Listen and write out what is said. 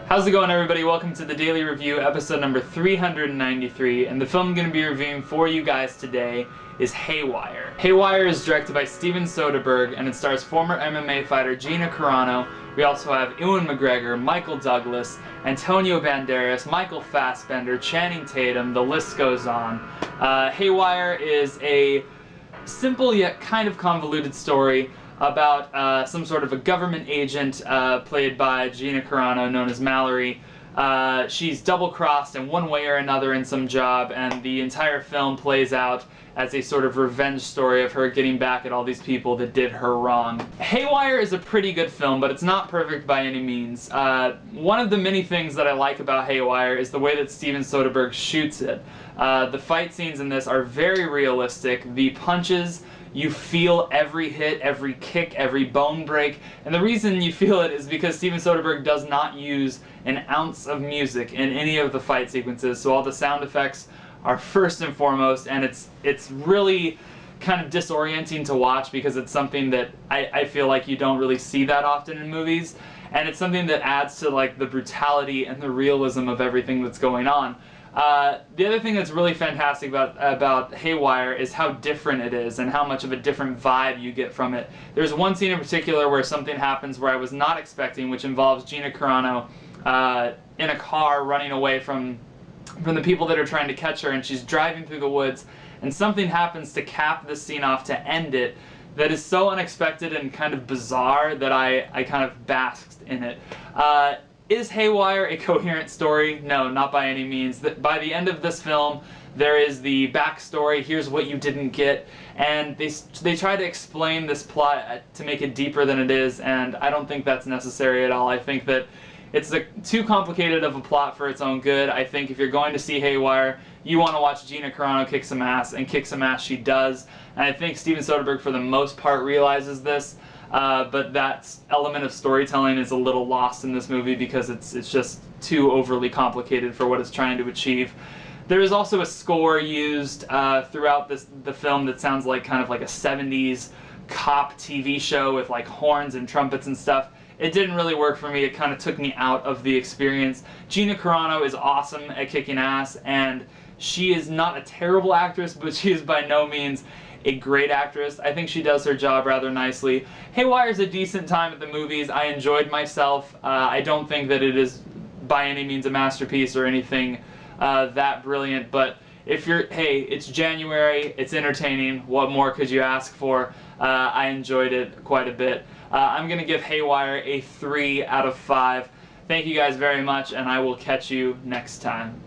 How's it going, everybody? Welcome to the Daily Review, episode number 393, and the film I'm going to be reviewing for you guys today is Haywire. Haywire is directed by Steven Soderbergh, and it stars former MMA fighter Gina Carano. We also have Ewan McGregor, Michael Douglas, Antonio Banderas, Michael Fassbender, Channing Tatum, the list goes on. Haywire is a simple yet kind of convoluted story about some sort of a government agent played by Gina Carano, known as Mallory. She's double-crossed in one way or another in some job, and the entire film plays out as a sort of revenge story of her getting back at all these people that did her wrong. Haywire is a pretty good film, but it's not perfect by any means. One of the many things that I like about Haywire is the way that Steven Soderbergh shoots it. The fight scenes in this are very realistic. The punches, you feel every hit, every kick, every bone break, and the reason you feel it is because Steven Soderbergh does not use an ounce of music in any of the fight sequences, so all the sound effects are first and foremost, and it's really kind of disorienting to watch because it's something that I feel like you don't really see that often in movies, and it's something that adds to like the brutality and the realism of everything that's going on. The other thing that's really fantastic about Haywire is how different it is and how much of a different vibe you get from it. There's one scene in particular where something happens where I was not expecting, which involves Gina Carano in a car running away from the people that are trying to catch her, and she's driving through the woods, and something happens to cap this scene off to end it that is so unexpected and kind of bizarre that I kind of basked in it. Is Haywire a coherent story? No, not by any means. By the end of this film, there is the backstory, here's what you didn't get, and they try to explain this plot to make it deeper than it is, and I don't think that's necessary at all. I think that it's too complicated of a plot for its own good. I think if you're going to see Haywire, you want to watch Gina Carano kick some ass, and kick some ass she does, and I think Steven Soderbergh for the most part realizes this. But that element of storytelling is a little lost in this movie because it's just too overly complicated for what it's trying to achieve. There is also a score used throughout the film that sounds like kind of like a 70s cop TV show with like horns and trumpets and stuff. It didn't really work for me. It kind of took me out of the experience. Gina Carano is awesome at kicking ass, and she is not a terrible actress, but she is by no means a great actress. I think she does her job rather nicely. Haywire's a decent time at the movies. I enjoyed myself. I don't think that it is by any means a masterpiece or anything that brilliant, but if you're, hey, it's January, it's entertaining, what more could you ask for? I enjoyed it quite a bit. I'm going to give Haywire a 3 out of 5. Thank you guys very much, and I will catch you next time.